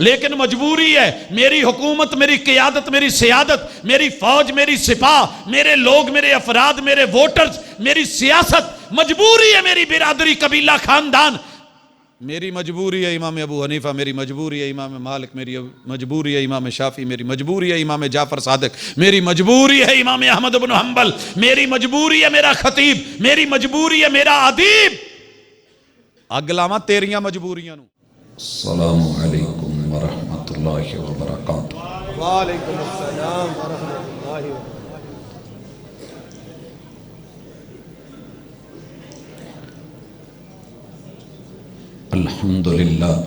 लेकिन मजबूरी है। मेरी हुकूमत, मेरी क़ियादत, मेरी सियादत, मेरी फौज, मेरी सिपाह, मेरे लोग, मेरे अफराद, मेरे वोटर्स, मेरी सियासत, मजबूरी है। मेरी बिरादरी, कबीला, खानदान, मेरी मजबूरी है। इमाम अबू हनीफा, मेरी मजबूरी है। इमाम मालिक, मेरी मजबूरी है। इमाम शाफी, मेरी मजबूरी है। इमाम जाफर सादिक, मेरी मजबूरी है। इमाम अहमद इब्न हंबल, मेरी मजबूरी है। मेरा खतीब, मेरी मजबूरी है। मेरा अदीब, अग लावां तेरियां मजबूरियां नूं। अस्सलामु अलैकुम व रहमतुल्लाहि व बरकातुहू। वालेकुम अस्सलाम व रहमतुल्लाहि व बरकातुहू। अल्हम्दुलिल्लाह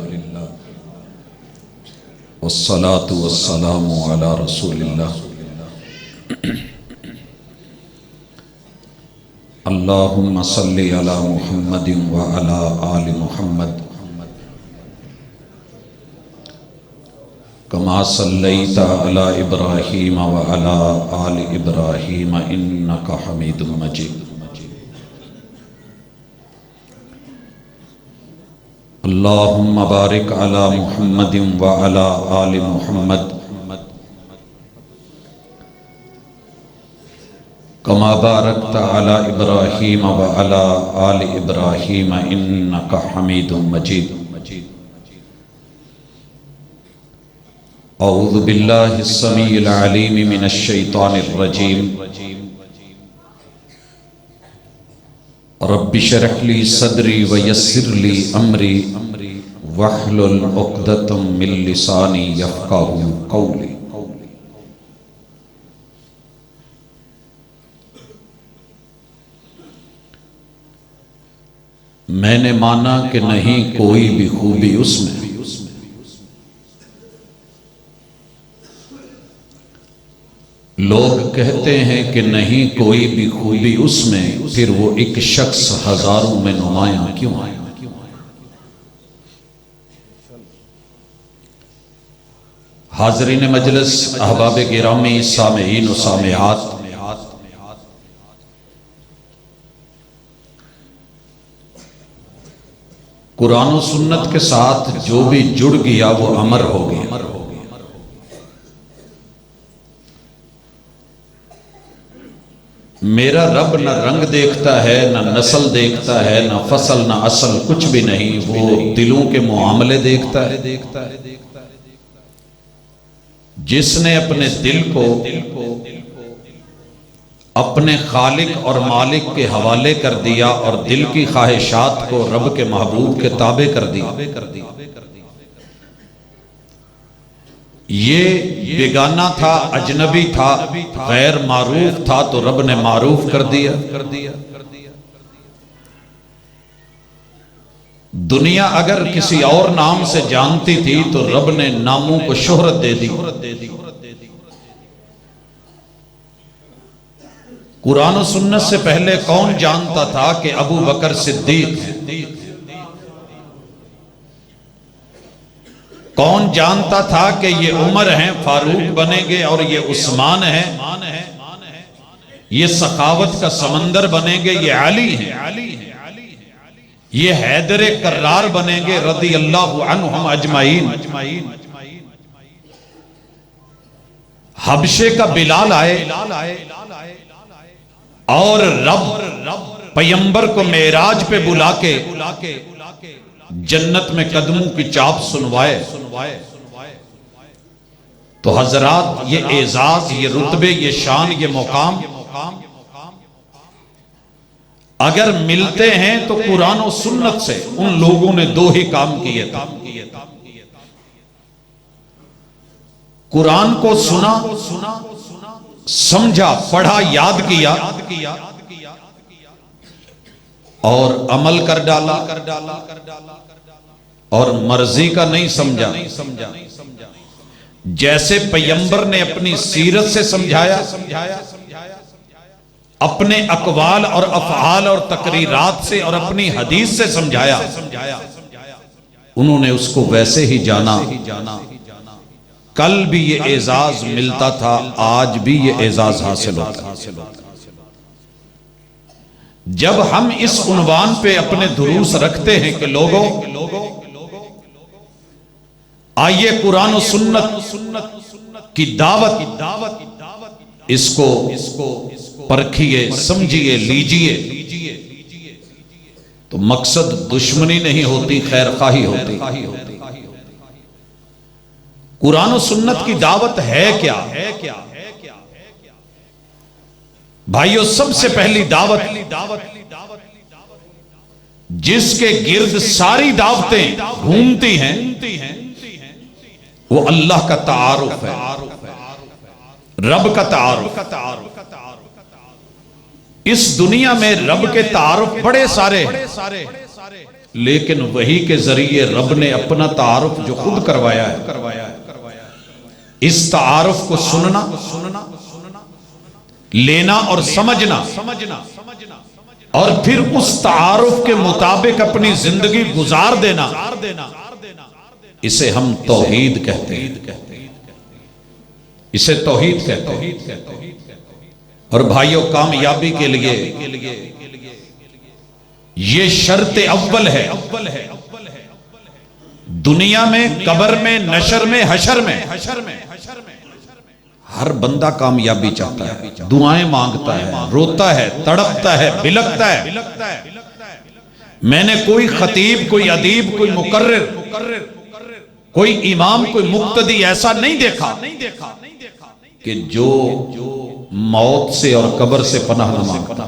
वस्सलातु वस्सलामु अला रसूलिल्लाह। अल्लाहुम्मा सल्लि अला मुहम्मदिन व अला आलि मुहम्मद कमा सल्लैता अला इब्राहीम व अला आलि इब्राहीम इन्नका हमीदुम मजीद। अल्लाहुम्मा बारिक अला मुहम्मदिन व अला आलि मुहम्मद कमा बारकता अला इब्राहीम व अला आलि इब्राहीम इन्नका हमीदुम मजीद। औज़ु बिल्लाहिस समीइल अलीम मिनश शैतानिर रजीम। रब्बि शरह ली सदरी व यस्सिर ली अमरी वहलुल उक़दतम मिन लिसानी यफ़क़हू क़ौली। मैंने माना कि नहीं कोई भी खूबी उसमें लोग कहते हैं कि नहीं कोई भी खूबी उसमें, फिर वो एक शख्स हजारों में नुमायां क्यों आया। हाज़रीन मजलिस, अहबाब गिरामी, सामेईन व सामेआत, कुरान और सुन्नत के साथ जो भी जुड़ गया वो अमर हो गया। मेरा रब न रंग देखता है, न नस्ल देखता है, न फसल, न असल, कुछ भी नहीं। वो दिलों के मुआमले देखता है। जिसने अपने दिल को अपने खालिक और मालिक के हवाले कर दिया और दिल की ख्वाहिशात को रब के महबूब के ताबे कर दिया, ये बेगाना था, अजनबी था, गैर मारूफ था, तो रब ने मारूफ कर दिया। दुनिया अगर किसी और नाम से जानती थी तो रब ने नामों को शोहरत दे दी। कुरान और सुन्नत से पहले कौन जानता था कि अबू बकर सिद्दीक है? कौन जानता था कि ये उमर हैं, फारूक बनेंगे, और ये उस्मान हैं, ये सखावत का समंदर बनेंगे, ये अली हैं, ये हैदर कर्रार बनेंगे रदी अल्लाहु अन्हुम अजमाइन। हबशे का बिलाल आए और रब पैगंबर को मेराज पे बुला के जन्नत में कदमों की चाप सुनवाए। तो हजरात, ये एजाज, ये रुतबे, ये शान, ये मुकाम अगर मिलते हैं तो कुरान और सुन्नत से। उन लोगों ने दो ही काम किए थे। कुरान को सुना, समझा, पढ़ा, याद किया और अमल कर डाला, और मर्जी का नहीं समझा। जैसे पैगंबर ने अपनी सीरत से समझाया, अपने अकवाल और अफआल और तकरीरात से और अपनी हदीस से समझाया, उन्होंने उसको वैसे ही जाना। कल भी ये एजाज मिलता था, आज भी ये एजाज हासिल होता है। जब हम इस उन्वान पे अपने दुरूस रखते हैं कि लोगों आइए कुरान और सुन्नत की दावत इसको परखिए, समझिए, लीजिए। तो मकसद दुश्मनी नहीं होती, खैर खाही होती। कुरान और सुन्नत की दावत है क्या? भाइयों, सबसे पहली दावत जिसके गिर्द सारी दावतें घूमती हैं वो अल्लाह का तारुफ है, रब का तारुफ। इस दुनिया में रब के तारुफ बड़े सारे हैं, लेकिन वही के जरिए रब ने अपना तारुफ जो खुद करवाया है, इस तारुफ को सुनना, लेना और समझना, और फिर उस तारुफ के मुताबिक अपनी जिंदगी गुजार देना, इसे हम तौहीद कहते हैं। इसे तौहीद कहते हैं। और भाइयों, कामयाबी के लिए ये शर्त अव्वल है, दुनिया में, कब्र में, नशर में, हशर में हर बंदा कामयाबी चाहता है, दुआएं मांगता है, रोता है, तड़पता है, बिलखता है। मैंने कोई खतीब, कोई अदीब, कोई मुकर्रिर, कोई इमाम, कोई मुक्तदी ऐसा नहीं देखा कि जो मौत से और कब्र से पनाह न मांगता,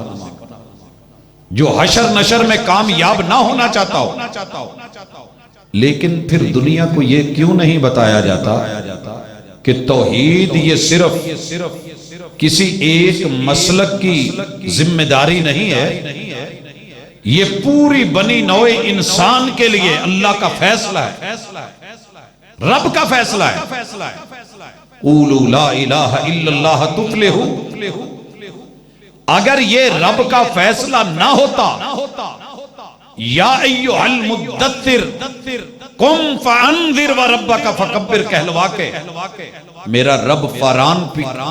जो हशर नशर में कामयाब ना होना चाहता हो। लेकिन फिर दुनिया को यह क्यों नहीं बताया जाता कि तौहीद ये सिर्फ किसी एक मसलक की जिम्मेदारी नहीं है, ये पूरी बनी नौए इंसान के लिए अल्लाह का फैसला है, रब का फैसला है। क़ूलू ला इलाहा इल्लल्लाह तुफ़्लिहू। अगर ये रब का फैसला ना होता, या अय्युहल मुद्दत्तिर कुम फ़अन्ज़िर व रब्बका फ़कब्बिर कहलवा के मेरा रब फरान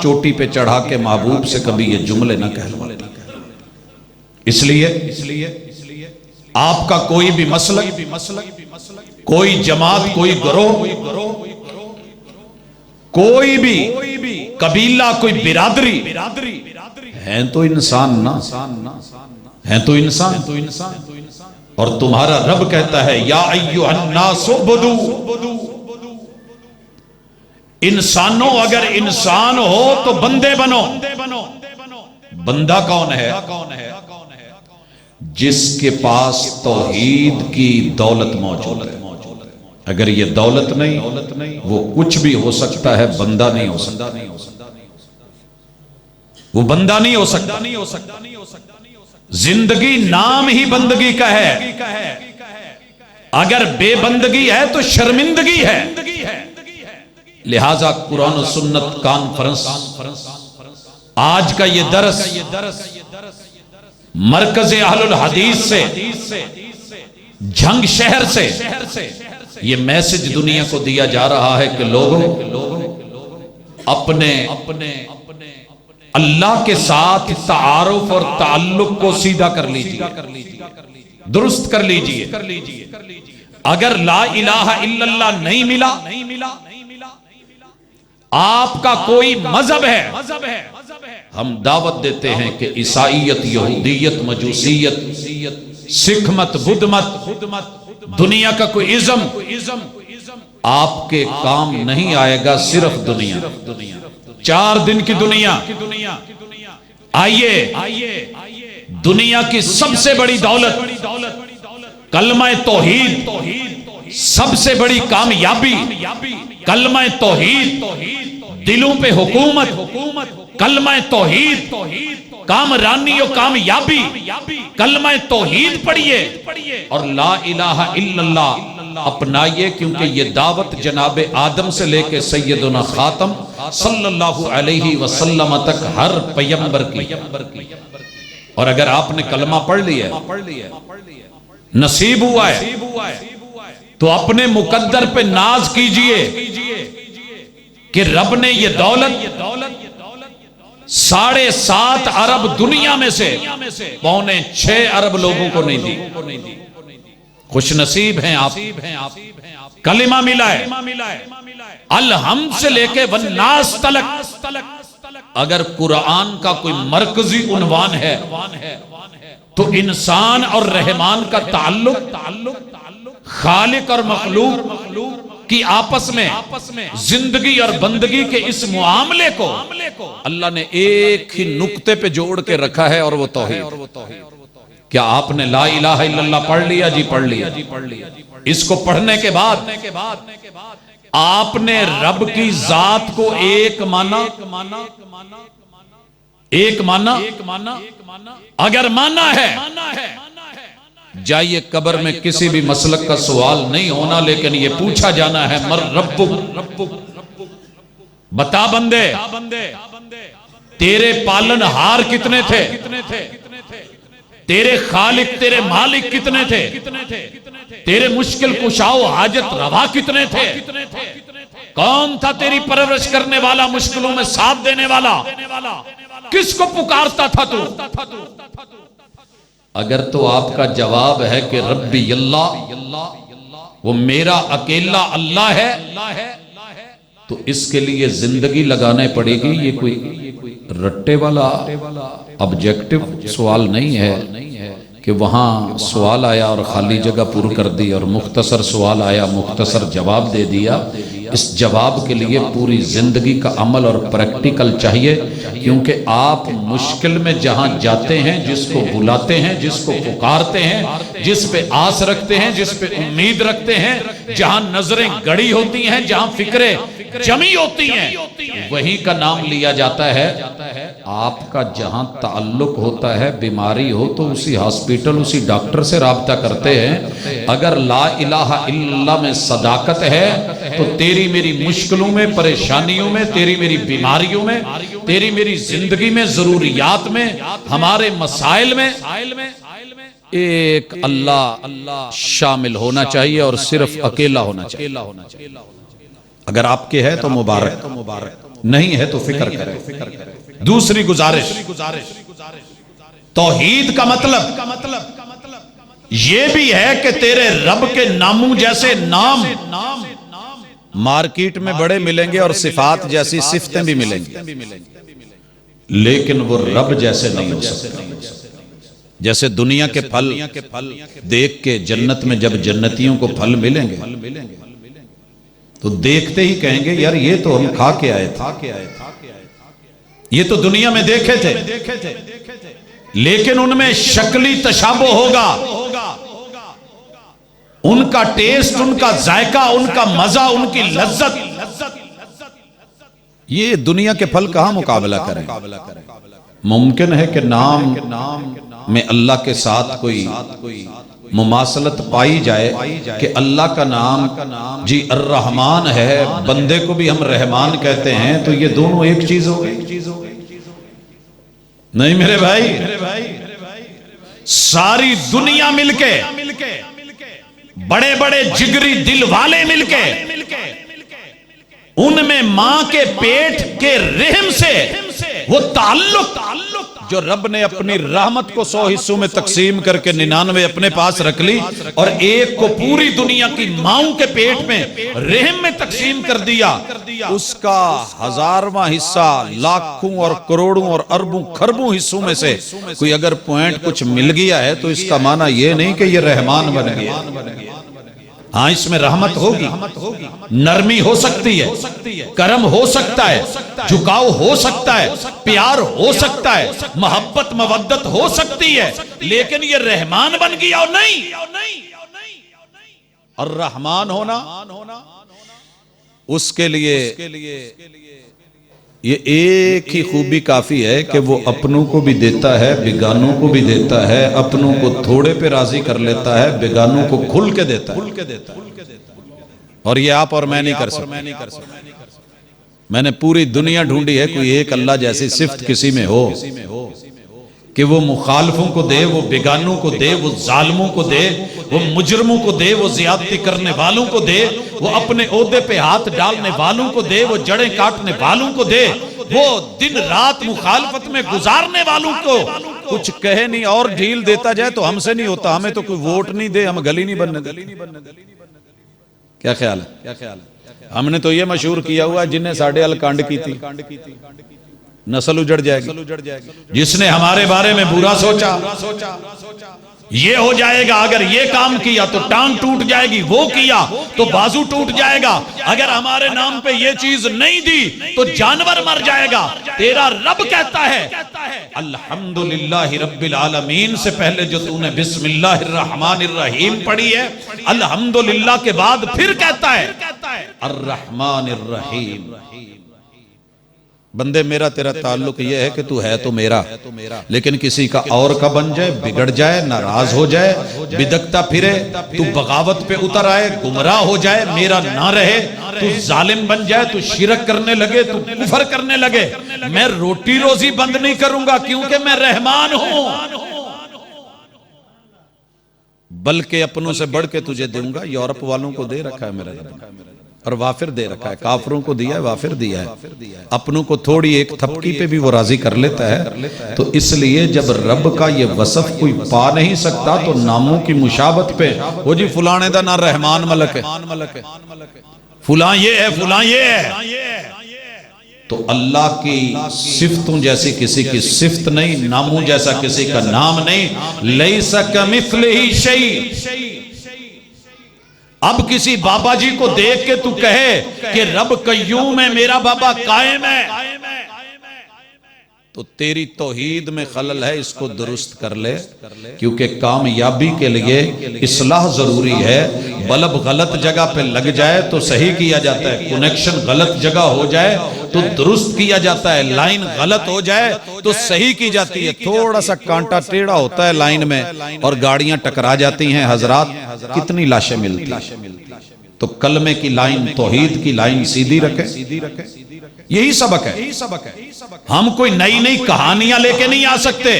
चोटी पे चढ़ा के महबूब से कभी ये जुमले ना कहलवाता। इसलिए आपका कोई भी मसलक, कोई जमात, कोई गिरोह, कोई भी कबीला, कोई बिरादरी है तो इंसान ना, है तो इंसान। और तुम्हारा रब कहता है या अय्युहन्नास उब्दू। इंसानों, अगर इंसान हो तो बंदे बनो। बंदा कौन है? जिसके पास तौहीद की दौलत मौजूद है। अगर ये दौलत नहीं, वो कुछ भी हो सकता है, बंदा नहीं हो सकता। वो बंदा नहीं हो सकता। जिंदगी नाम ही बंदगी का है। अगर बेबंदगी है तो शर्मिंदगी है। लिहाजा कुरान और सुन्नत कॉन्फ्रेंस, आज का ये दरस मरकज अहलुल हदीस से, झंग शहर से ये मैसेज दुनिया को दिया जा रहा है कि लोगों अपने अल्लाह के साथ तारुफ और ताल्लुक को सीधा कर लीजिए, दुरुस्त कर लीजिए। अगर ला इलाहा इल्लल्लाह नहीं मिला, आपका कोई मजहब है, हम दावत देते हैं कि ईसाईयत, यहूदियत, मजूसियत, सिख मत, बुद्ध मत, दुनिया का कोई इज़्म आपके काम नहीं आएगा। सिर्फ दुनिया, 4 दिन की दुनिया। आइए, दुनिया की सबसे बड़ी दौलत कलमा तौहीद, सबसे बड़ी कामयाबी कलमा तौहीद, दिलों पे हुकूमत कलमा तौहीद, कामरानी और कामयाबी कलमा तौहीद पढ़िए और ला इलाहा इल्लल्लाह अपनाइए। क्योंकि ये दावत जनाब आदम से लेके सैयदुना खातम सल्लल्लाहु अलैहि वसल्लम तक हर पैगंबर की। और अगर आपने कलमा पढ़ लिया, नसीब हुआ है, तो अपने मुकद्दर पे नाज कीजिए कि रब ने ये दौलत 7.5 अरब दुनिया में से 6.25 अरब लोगों को नहीं दी। खुश नसीब हैं आप कलिमा मिला है, अल हम से लेके वन्नास तलक। अगर कुरान का कोई मरकजी उन्वान है तो इंसान और रहमान का ताल्लुक खालिक और मखलूक की आपस में जिंदगी और बंदगी के इस मुआमले को अल्लाह ने एक ही नुक्ते पे जोड़ के रखा है, और वो तौहीद। क्या आपने ला इलाहा इल्लल्लाह पढ़ लिया जी? पढ़ लिया। इसको पढ़ने के बाद आपने रब की जात को एक माना। अगर माना है, जाइए कब्र में किसी भी मसलक का सवाल नहीं होना, लेकिन ये पूछा जाना है मर रब्बुक, बता बंदे तेरे पालनहार कितने थे, तेरे खालिक तेरे मालिक कितने थे, तेरे मुश्किल कुशाओ हाजत रवा कितने थे, कौन था तेरी परवरिश करने वाला, मुश्किलों में साथ देने वाला, किसको पुकारता था तू? अगर तो आपका जवाब है कि रब्बी अल्लाह, वो मेरा अकेला अल्लाह है, तो इसके लिए जिंदगी लगाने पड़ेगी। ये कोई रट्टे वाला ऑब्जेक्टिव सवाल नहीं है कि वहां सवाल आया और खाली जगह पूरी कर दी, और मुख्तसर सवाल आया मुख्तसर जवाब दे दिया। इस जवाब के लिए पूरी जिंदगी का अमल और प्रैक्टिकल चाहिए, क्योंकि आप मुश्किल में जहां जाते हैं, जिसको बुलाते हैं, जिसको पुकारते हैं, जिस पे आस रखते हैं, जिस पे उम्मीद रखते हैं, जहां नजरें गड़ी होती हैं, जहां फिक्रें जमी होती हैं, वहीं का नाम लिया जाता है। आपका जहां ताल्लुक होता है, बीमारी हो तो उसी हॉस्पिटल उसी डॉक्टर से राब्ता करते हैं। अगर ला इलाहा इल्लल्लाह में सदाकत है तो तेरी मेरी मुश्किलों में, परेशानियों में, तेरी मेरी बीमारियों में, तेरी मेरी जिंदगी में, जरूरियात में, हमारे मसाइल में एक अल्लाह शामिल होना चाहिए, और सिर्फ अकेला होना चाहिए। अगर आपके है तो मुबारक, नहीं है तो फिक्र करें। दूसरी गुजारिश, तौहीद का मतलब यह भी है कि तेरे रब के नामों जैसे नाम मार्केट में बड़े मिलेंगे और सिफात जैसी सिफतें भी मिलेंगी, लेकिन वो रब जैसे नहीं हो सकते। जैसे दुनिया के फल देख के जन्नत में जब जन्नतियों को फल मिलेंगे तो देखते ही कहेंगे यार ये तो हम खा के आए थे, ये तो दुनिया में देखे थे, लेकिन उनमें शक्ली तशाबो होगा, उनका टेस्ट, उनका जायका, उनका मजा, उनकी लज्जत, ये दुनिया के फल कहां मुकाबला करें। मुमकिन है कि नाम में अल्लाह के साथ कोई मुमासलत पाई जाए कि अल्लाह का नाम जी अर्रहमान है, बंदे को भी हम रहमान कहते हैं, तो ये दोनों एक चीज हो गई। नहीं मेरे भाई, सारी दुनिया मिलके, बड़े बड़े जिगरी दिल वाले मिलके, उनमें मां के पेट के रहम से वो ताल्लुक जो रब ने अपनी रहमत को 100 हिस्सों में तकसीम करके 99 अपने पास रख ली, और एक को पूरी दुनिया की माओं के पेट में रहम में तकसीम कर दिया, उसका 1000वां हिस्सा लाखों और करोड़ों और अरबों खरबों हिस्सों में से कोई अगर पॉइंट कुछ मिल गया है तो इसका माना यह नहीं कि यह रहमान बन गया। हाँ, इसमें रहमत होगी, नरमी हो सकती है, करम हो सकता है, झुकाव हो सकता है, प्यार हो सकता है, मोहब्बत मवद्दत हो सकती है, लेकिन ये रहमान बन गया और नहीं। और रहमान होना उसके लिए ये एक ही खूबी काफी है कि वो अपनों को भी देता है, बेगानों को भी देता है, अपनों को थोड़े पे राजी कर लेता है, बेगानों को खुल के देता है। और ये आप और मैं नहीं कर सकते। मैंने पूरी दुनिया ढूंढी है, कोई एक अल्लाह जैसी सिफ्त किसी में हो कि वो मुखालफों को दे, वो बेगानों को दे, वो जालिमों को दे, वो मुजरमों को दे, वो ज्यादती करने वालों को दे, वो अपने ओहदे पे हाथ डालने वालों को दे, वो जड़ें काटने वालों को दे, वो दिन रात मुखालफत में गुजारने वालों को कुछ कहे नहीं और ढील देता जाए तो हमसे नहीं होता, हमें तो कोई वोट नहीं दे, हम गली नहीं बनने। क्या ख्याल है? क्या ख्याल है? हमने तो ये मशहूर किया हुआ जिन्हें साढ़े अल कांड की थी नस्ल उजड़ जाएगी, जिसने हमारे बारे में बुरा सोचा ये हो जाएगा, अगर ये काम किया तो टांग टूट जाएगी, वो किया तो बाजू टूट जाएगा, अगर हमारे नाम पे ये चीज नहीं दी तो जानवर मर जाएगा। तेरा रब कहता है अल्हम्दुलिल्लाहि रब्बिल आलमीन से पहले जो तूने बिस्मिल्लाहिर रहमानिर रहीम पढ़ी है, अल्हम्दुलिल्लाह के बाद फिर कहता है अर्रहमानिर रहीम। बंदे मेरा तेरा ताल्लुक यह है कि तू है तो मेरा, लेकिन किसी का और का बन जाए, बिगड़ जाए, नाराज हो जाए, बिदकता फिरे, तू बगावत पे उतर आए, गुमराह हो जाए, मेरा ना रहे, तू जालिम बन जाए, तू शिरक करने लगे, तू कुफर करने लगे, मैं रोटी रोजी बंद नहीं करूंगा क्योंकि मैं रहमान हूं, बल्कि अपनों से बढ़ के तुझे दूंगा। यूरोप वालों को दे रखा है मेरा रब, और वाफिर दे रखा है, काफरों को दिया है, वाफिर दिया है, अपनों को थोड़ी एक थपकी पे भी वो राजी कर लेता है। तो इसलिए जब रब का ये वसफ कोई पा नहीं सकता तो नामों की मुशाबत पे वो जी फुलाने दा ना रहमान मलक है, फुला ये है, फुला ये है, तो अल्लाह की सिफ्तों जैसी किसी की सिफ्त नहीं, नामों जैसा किसी का नाम नहीं। लैसा कमिस्लिही शै। अब किसी बाबा जी को देख के तू कहे कि रब कय्यूम है, मेरा बाबा कायम है, तो तेरी तौहीद में खलल है, इसको दुरुस्त कर ले, क्योंकि कामयाबी के लिए इस्लाह जरूरी है। बल्ब गलत जगह पे लग जाए तो सही किया जाता है, कनेक्शन गलत जगह हो जाए तो दुरुस्त किया जाता है, लाइन गलत हो जाए तो सही की जाती है। थोड़ा सा कांटा टेढ़ा होता है लाइन में और गाड़ियां टकरा जाती हैं। हजरात कितनी लाशें मिलती हैं। तो कलमे की लाइन, तौहीद की लाइन सीधी रखे, यही सबक है। हम कोई नई नई कहानियां लेके नहीं आ सकते,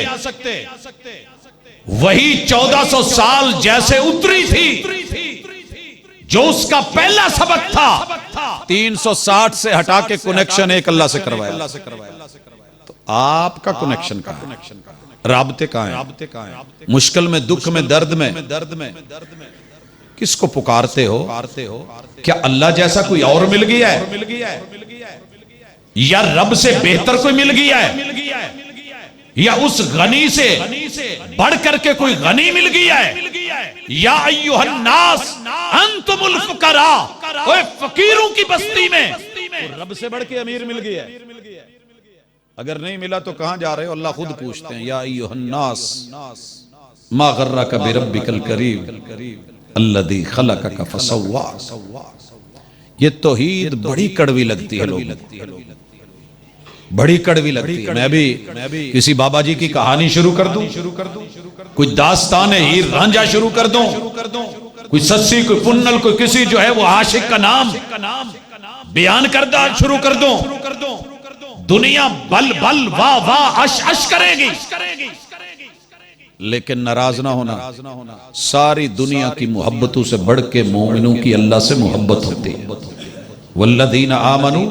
वही 1400 साल जैसे उतरी थी जो उसका पहला सबक था, 360 से हटा के कनेक्शन एक अल्लाह से करवाया। तो आपका कनेक्शन कहां है? राबते कहां है? मुश्किल में, दुख में, दर्द में किसको पुकारते हो? क्या अल्लाह जैसा कोई और मिल गया है, या रब से बेहतर कोई मिल गया है, या उस गनी से बढ़ करके कोई गनी मिल गया है? या अय्युहन्नास अंतुमुल फुकरा, ओए फकीरों की बस्ती में तो रब से बढ़ के अमीर मिल गया है। अगर नहीं मिला तो कहां जा रहे हो? अल्लाह खुद पूछते हैं, या अय्युहन्नास मा गर्रका बिरब्बिकल करीम अल्लज़ी खलक़का फसव्वा। ये तौहीद बड़ी कड़वी लगती है लोगों, बड़ी कड़वी लगती है। मैं भी किसी बाबा जी की कहानी शुरू कर दूं, कोई दास्तान हीर रांझा शुरू कर दूं, कोई सस्सी, कोई पुन्नल, कोई किसी जो है वो आशिक का नाम बयान करदा शुरू कर दूं, दुनिया बल बल वाह वाह अश अश करेगी, लेकिन नाराज ना होना। सारी दुनिया की मोहब्बतों से बढ़ के मोमिनों की अल्लाह से मोहब्बत होती है। वल्लदीना आमनू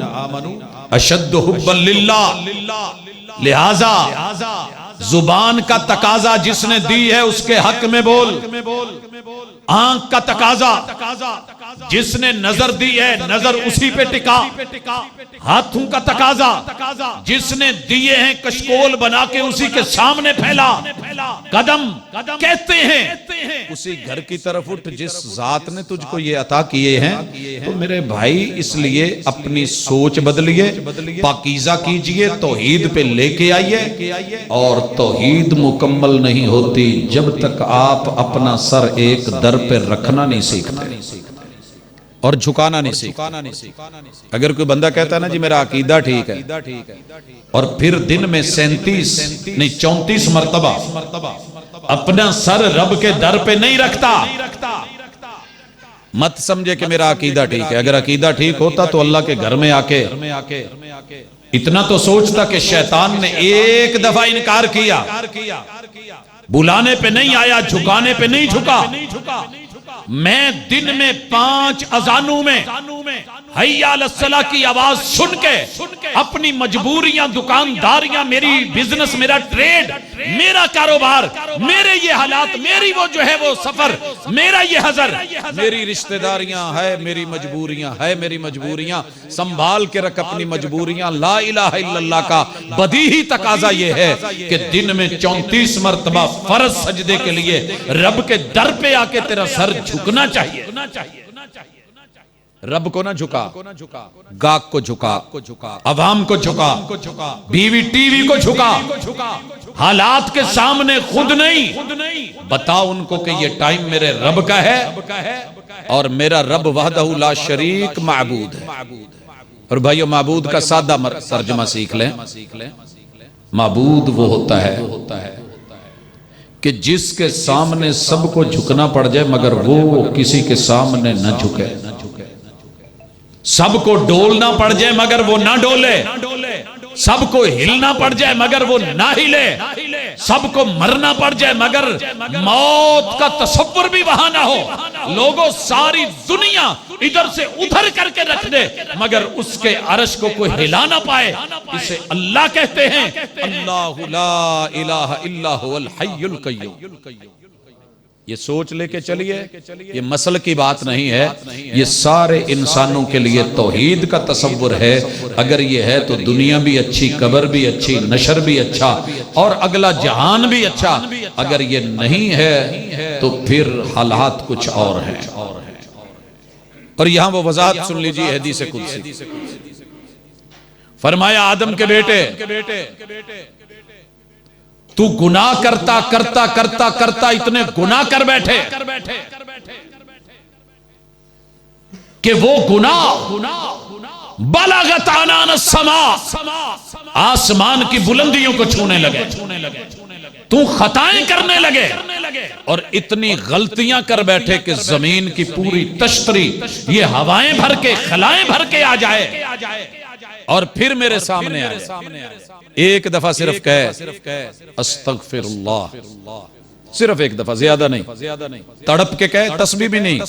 अशद्दु हुब्बन लिल्लाह। लिहाजा जुबान का तकाजा जिसने दी है उसके हक में बोल, आंख का तकाजा जिसने नजर दी है नजर उसी पे टिका, हाथों का तकाजा जिसने दिए हैं कशकोल बना के उसी के सामने फैला, कदम कहते हैं उसी घर की तरफ उठ जिस जात ने तुझको ये अता किए हैं। तो मेरे भाई इसलिए अपनी सोच बदलिए, पाकीज़ा कीजिए, तौहीद पे लेके आइए। और तौहीद मुकम्मल नहीं होती जब तक आप अपना सर एक दर पे रखना नहीं सीखते और झुकाना नहीं सीखते। अगर कोई बंदा कहता है ना जी मेरा अकीदा ठीक है, और फिर दिन में 37 नहीं 34 मर्तबा अपना सर रब के दर पे नहीं रखता, मत समझे कि मेरा अकीदा ठीक है। अगर अकीदा ठीक होता तो अल्लाह के घर में आके इतना तो सोचता कि शैतान ने एक दफा इनकार किया, बुलाने पे नहीं आया, झुकाने पे नहीं झुका, मैं दिन में 5 अजानों में हैया अलस्सलाह की आवाज सुन के अपनी मजबूरियां, दुकानदारियां, मेरी बिजनेस, मेरा ट्रेड, मेरा कारोबार, मेरे ये हालात, मेरी वो जो है वो सफर, मेरा ये हजर, मेरी रिश्तेदारियां है, मेरी मजबूरियां है, मेरी मजबूरियां संभाल के रख अपनी मजबूरियां। ला इलाहा इल्लल्लाह का बदीही तकाजा ये है कि दिन में 34 मरतबा फर्ज सजदे के लिए रब के दर पे आके तेरा सर झुकना चाहिए। रब को ना झुका, गाक को झुका, अवाम को झुका, बीवी टीवी को झुका, हालात के सामने खुद नहीं। बता उनको कि ये टाइम मेरे रब का है और मेरा रब वहदहू ला शरीक माबूद है। और भाइयों, माबूद का सादा तर्जुमा सीख लें। माबूद वो होता है कि जिसके सामने सबको झुकना पड़ जाए मगर वो किसी के सामने न झुके, सबको डोलना पड़ जाए मगर वो ना डोले, सबको हिलना पड़ जाए मगर वो ना हिले, सबको मरना पड़ जाए मगर मौत का तसव्वुर भी वहां ना हो। लोगों सारी दुनिया इधर से उधर करके रख दे मगर उसके अर्श को कोई हिला ना पाए, इसे अल्लाह कहते हैं। अल्लाहु ला इलाहा इल्ला हुवल हय्युल कय्यूम। ये सोच लेके चलिए, ये मसल की बात नहीं है, ये सारे इंसानों के लिए तौहीद का तसव्वुर है। अगर ये है तो दुनिया भी अच्छी, कब्र भी अच्छी, नशर भी अच्छा और अगला जहान भी अच्छा। अगर ये नहीं है तो फिर हालात कुछ और हैं। और यहां वो वजाहत सुन लीजिए हदीस कुदसी। फरमाया आदम के बेटे तू गुनाह करता करता करता करता इतने गुनाह कर बैठे कि वो गुनाह बलगत अनान समा, आसमान की बुलंदियों को छूने लगे। तू खताएं करने लगे और इतनी गलतियां कर बैठे कि जमीन की पूरी तश्तरी ये हवाएं भर के, खलाएं भर के आ जाए और फिर मेरे सामने आए। एक दफा सिर्फ कहे अस्तगफिरुल्लाह, सिर्फ एक दफा, ज्यादा नहीं। तड़प के कहे, तस्बीह भी नहीं,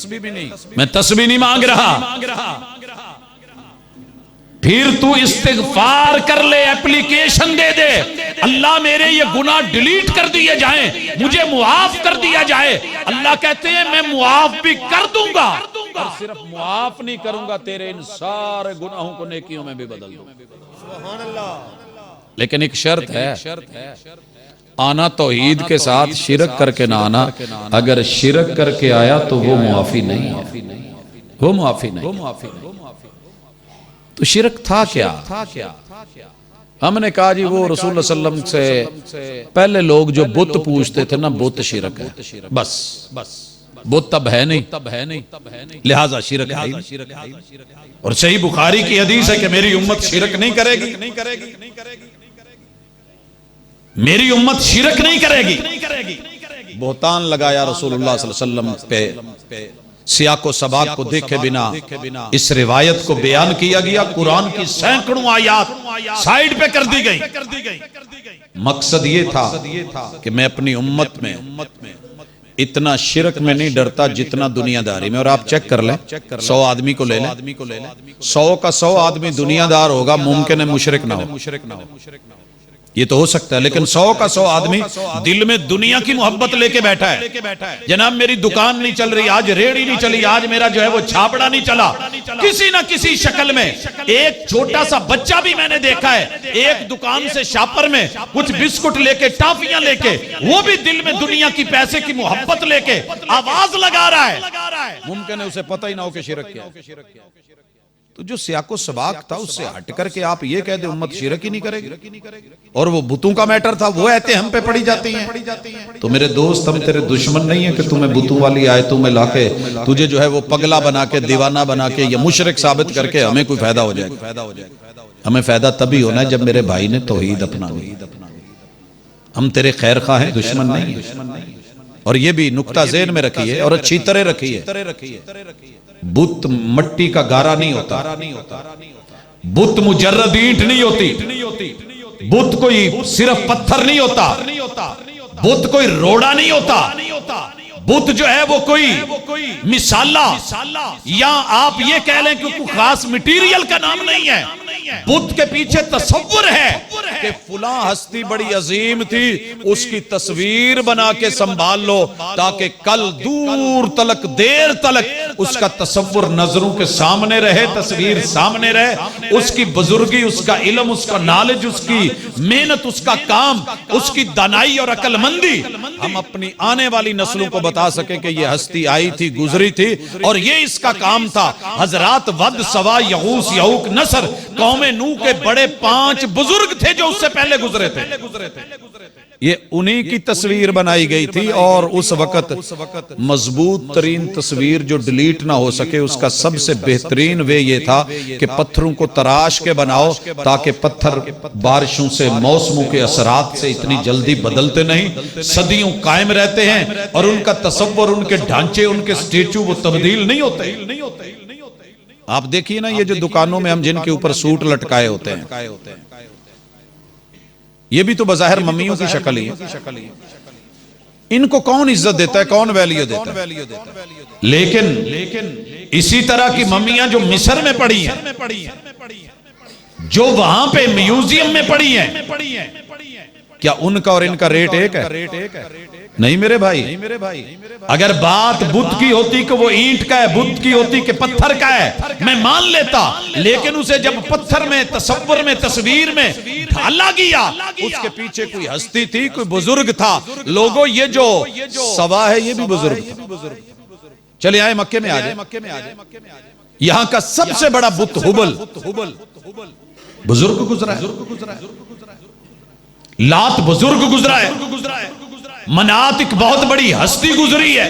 मैं तस्बीह नहीं मांग रहा। फिर तू इस्तिगफार कर ले, एप्लीकेशन दे दे, अल्लाह मेरे ये गुनाह डिलीट कर दिए जाएं, मुझे मुआफ कर दिया जाए। अल्लाह कहते हैं मैं मुआफ भी कर दूंगा और सिर्फ मुआफ नहीं करूंगा, तेरे इन सारे गुनाहों को नेकियों में भी बदल दूंगा। सुभान अल्लाह। लेकिन एक शर्त है, आना तौहीद के साथ, शिरक करके ना आना। अगर शिरक करके आया तो वो मुआफी नहीं है, वो मुआफी नहीं। तो शिरक था क्या? हमने कहा जी वो रसूल सल्लम से पहले लोग जो बुत पूछते थे ना, बुत शिरक है। बस बुत तब है नहीं, लिहाजा शिरक है। और सही बुखारी की हदीस है कि मेरी उम्मत शिरक नहीं करेगी, मेरी उम्मत शिरक नहीं करेगी। बोहतान लगाया रसूलुल्लाह सल्लल्लाहु अलैहि वसल्लम पे। सियाको सबाक को देखे बिना इस रिवायत को बयान किया गया। कुरान की सैकड़ों आयात साइड पे कर दी गई। मकसद ये था कि मैं अपनी उम्मत में इतना शिरक में नहीं डरता जितना दुनियादारी में। और आप चेक कर लें, 100 आदमी को ले लें, 100 का 100 आदमी दुनियादार होगा, मुमकिन है मुशरिक ना हो। ये तो हो सकता है, लेकिन 100 का 100 आदमी दिल में दुनिया की मोहब्बत लेके बैठा है। जनाब मेरी दुकान नहीं चल रही, आज रेहड़ी नहीं चली, आज मेरा जो है वो छापड़ा नहीं चला, किसी ना किसी शक्ल में एक छोटा सा बच्चा भी मैंने देखा है, एक दुकान से शापर में कुछ बिस्कुट लेके, टाफियां लेके, वो भी दिल में दुनिया की पैसे की मोहब्बत लेके आवाज लगा रहा है। मुमकिन है उसे पता ही ना हो कि शिरक क्या है। तो जो सियाको सबाक था उससे हट करके आप ये कह दे उम्मत शिरक ही नहीं करेगी। और वो बुतों का मैटर था, वो ऐते हम पे पड़ी जाती हैं। तो मेरे दोस्त, हम तेरे दुश्मन नहीं है कि तुम्हें बुतों वाली आयतों में लाके तुझे जो है वो पगला बना के, दीवाना बना के या मुशरिक साबित करके हमें कोई फायदा हो जाएगा। हमें फायदा तभी होना है जब मेरे भाई ने तौहीद अपना ली। हम तेरे खैर खा हैं, दुश्मन नहीं है। और ये भी नुक्ता ज़हन में रखिए और अच्छी तरह रखिए, बुत मट्टी का गारा नहीं होता, बुत मुजर्रद ईंट नहीं होती, बुत कोई सिर्फ पत्थर नहीं होता, बुत कोई रोड़ा नहीं होता, बुत जो है वो कोई मिसाला या आप ये कह लें कि कोई खास मटेरियल का नाम नहीं है। बुत के पीछे तसव्वुर है कि फुला हस्ती बड़ी अजीम थी, उसकी तस्वीर बना के संभाल लो ताकि कल दूर तलक देर तलक उसका तसव्वुर नजरों के सामने रहे, तस्वीर सामने रहे, उसकी बुजुर्गी, उसका इल्म, उसका नॉलेज, उसकी मेहनत, उसका काम, उसकी दानाई और अक्लमंदी हम अपनी आने वाली नस्लों को बता सके कि यह हस्ती आई थी, गुजरी थी और ये इसका काम था। हजरात वद, सवा, यगूस, यऊक, नसर कौमे नूह के बड़े 5 बुजुर्ग थे जो उससे पहले गुजरे थे। ये उन्हीं की तस्वीर बनाई गई थी और उस वक्त मजबूत तरीन तस्वीर जो डिलीट ना हो सके उसका सबसे बेहतरीन वे ये था कि पत्थरों को तराश के बनाओ ताकि पत्थर बारिशों से, मौसमों के असरात से इतनी जल्दी बदलते नहीं, सदियों कायम रहते हैं और उनका तसव्वुर, उनके ढांचे, उनके स्टेचू वो तब्दील नहीं होते। आप देखिए ना, ये जो दुकानों में हम जिनके ऊपर सूट लटकाए होते हैं, ये भी तो बज़ाहिर मम्मियों की शक्ल ही है। इनको कौन इज्जत देता है, कौन वैल्यू देता है? लेकिन इसी तरह की मम्मियां जो मिस्र में पड़ी हैं, जो वहां पे म्यूजियम में पड़ी हैं, क्या उनका और इनका रेट एक है? नहीं मेरे भाई। अगर बात बुत की होती कि वो ईंट का है, बुत की होती कि पत्थर का है, मैं मान लेता, लेकिन उसे जब पत्थर में, तसव्वुर में, तस्वीर में ढाला गया, उसके पीछे कोई हस्ती थी, कोई बुजुर्ग था। लोगों, ये जो सवा है ये भी बुजुर्ग था। चले आए मक्के में आ जाए। यहां का सबसे बड़ा बुत हुबल बुजुर्ग गुजरा है, लात बुजुर्ग गुजरा है, मनात एक बहुत बड़ी हस्ती गुजरी है,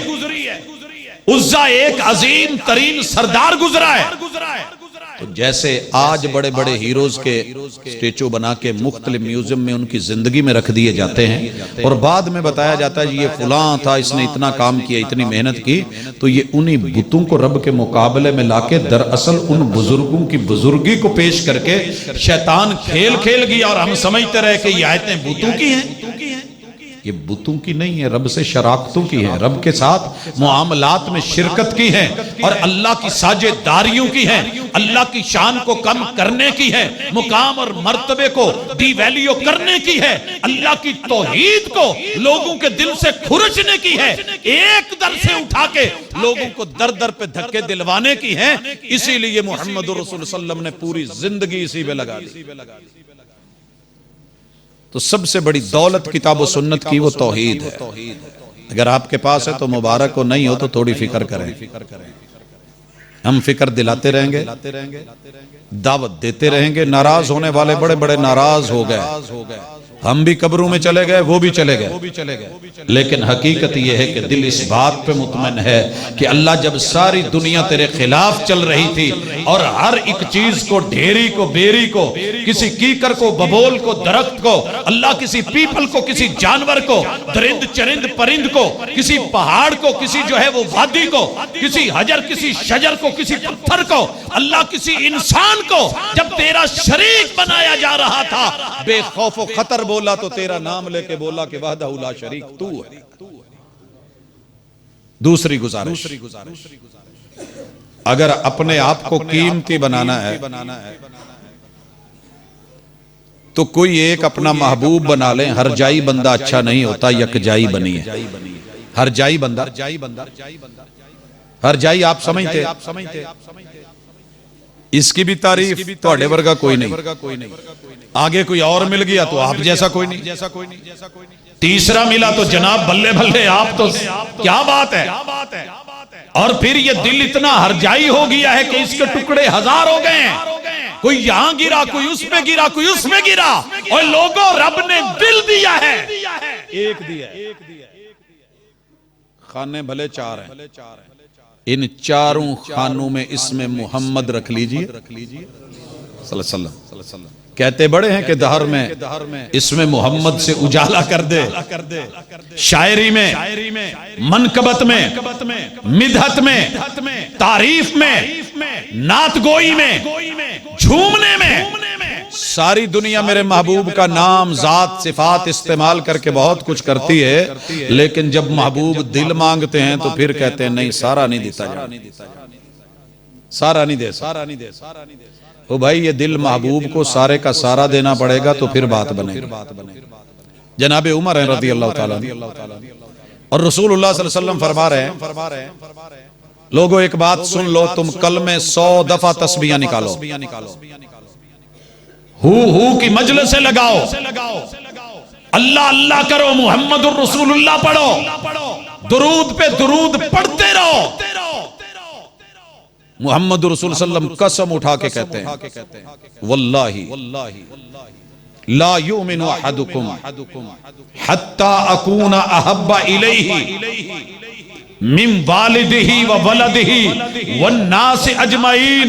उज्जा एक अजीम तरीन सरदार गुजरा है। तो जैसे आज बड़े बड़े हीरोज के स्टेचू बना के मुख्तलिफ म्यूजियम में उनकी जिंदगी में रख दिए जाते हैं और बाद में बताया जाता है ये फलां था, इसने इतना काम किया, इतनी मेहनत की, तो ये उन्हीं बुतों को रब के मुकाबले में लाके दरअसल उन बुजुर्गों की बुजुर्गी को पेश करके शैतान खेल खेल गया और हम समझते रहे कि ये आयतें बुतों की हैं। ये बुतों की नहीं है, रब से शराकतों की है, रब के साथ मुआमलात में शिरकत की है और अल्लाह की साझेदारियों की है, अल्लाह की शान को कम करने की है, मुकाम और मर्तबे को डिवैल्यू करने की है, अल्लाह की तौहीद को लोगों के दिल से खुरचने की है, एक दर से उठा के लोगों को दर दर पे धक्के दिलवाने की है। इसीलिए मोहम्मद रसूल सल्लल्लाहु अलैहि वसल्लम ने पूरी जिंदगी इसी पे लगा दी। तो सबसे बड़ी दौलत किताब और सुन्नत की वो तौहीद है। अगर आपके पास है तो मुबारक हो, नहीं हो तो थोड़ी फिक्र करें। हम फिक्र दिलाते रहेंगे, दावत देते रहेंगे। नाराज होने वाले बड़े बड़े नाराज हो गए, हम भी कब्रों में चले गए, वो भी चले गए, लेकिन हकीकत यह है कि दिल इस बात पे मुतमइन है कि अल्लाह जब सारी दुनिया तेरे खिलाफ चल रही थी और हर एक चीज को, ढेरी को, बेरी को, किसी कीकर को, बबोल को, दरख्त को, अल्लाह किसी पीपल को, किसी जानवर को, दरिंद चरिंद परिंद को, किसी पहाड़ को, किसी जो है वो वादी को, किसी हजर, किसी शजर को, किसी पत्थर को, अल्लाह किसी इंसान को जब तेरा शरीक बनाया जा रहा था, बेखौफ व खतर बोला तो तेरा नाम लेके बोला कि वहदहु ला शरीक तू है। दूसरी गुजारिश, अगर अपने आप को कीमती बनाना है तो कोई एक अपना महबूब बना लें। हर जाई बंदा अच्छा नहीं होता, यकजाई बनिए। हर जाई बंदा, हर जाई आप समझते, इसकी भी तारीफ थोड़े वर्गा कोई नहीं, आगे कोई और मिल गया तो आप जैसा कोई नहीं, तीसरा मिला तो जनाब बल्ले बल्ले, आप तो क्या बात है। और फिर ये दिल इतना हरजाई हो गया है कि इसके टुकड़े हजार हो गए हैं। कोई यहां गिरा, कोई उसमें गिरा, कोई उसमें गिरा, और लोगों रब ने दिल दिया है, एक दिया। खाने भले 4 हैं, इन चारों खानों में इसमें मोहम्मद रख लीजिए सल्लल्लाहु अलैहि वसल्लम। कहते बड़े हैं कि दहर में इसमें मोहम्मद से उजाला कर दे। शायरी में, मनकबत में, मिदहत में, तारीफ में, नात गोई में, झूमने में, सारी दुनिया मेरे महबूब का नाम, जात, सिफात इस्तेमाल करके बहुत कुछ करती है, लेकिन जब महबूब दिल मांगते हैं तो फिर कहते हैं नहीं, सारा नहीं देता, सारा नहीं दे। ओ भाई, ये दिल महबूब को सारे का सारा देना पड़ेगा तो फिर बात बनेगी। जनाबे उमर है रज़ी अल्लाह ताला और रसूलुल्लाह सल्लल्लाहु अलैहि वसल्लम फरमा रहे हैं, लोगों एक बात सुन लो, तुम कल में 100 दफा तस्बीह निकालो, हु की मजलिस से लगाओ, अल्लाह अल्लाह करो, मुहम्मदुर रसूलुल्लाह पढ़ो, दुरूद पे दुरूद पढ़ते रहो। मुहम्मदुर रसूल सल्लम कसम उठा के कहते हैं, वल्लाही ला युमिनु अहदुकुम हत्ता अकूना अहब्बा इलैहि मिन वालिदिही व वलदिही वन नास अजमाइन।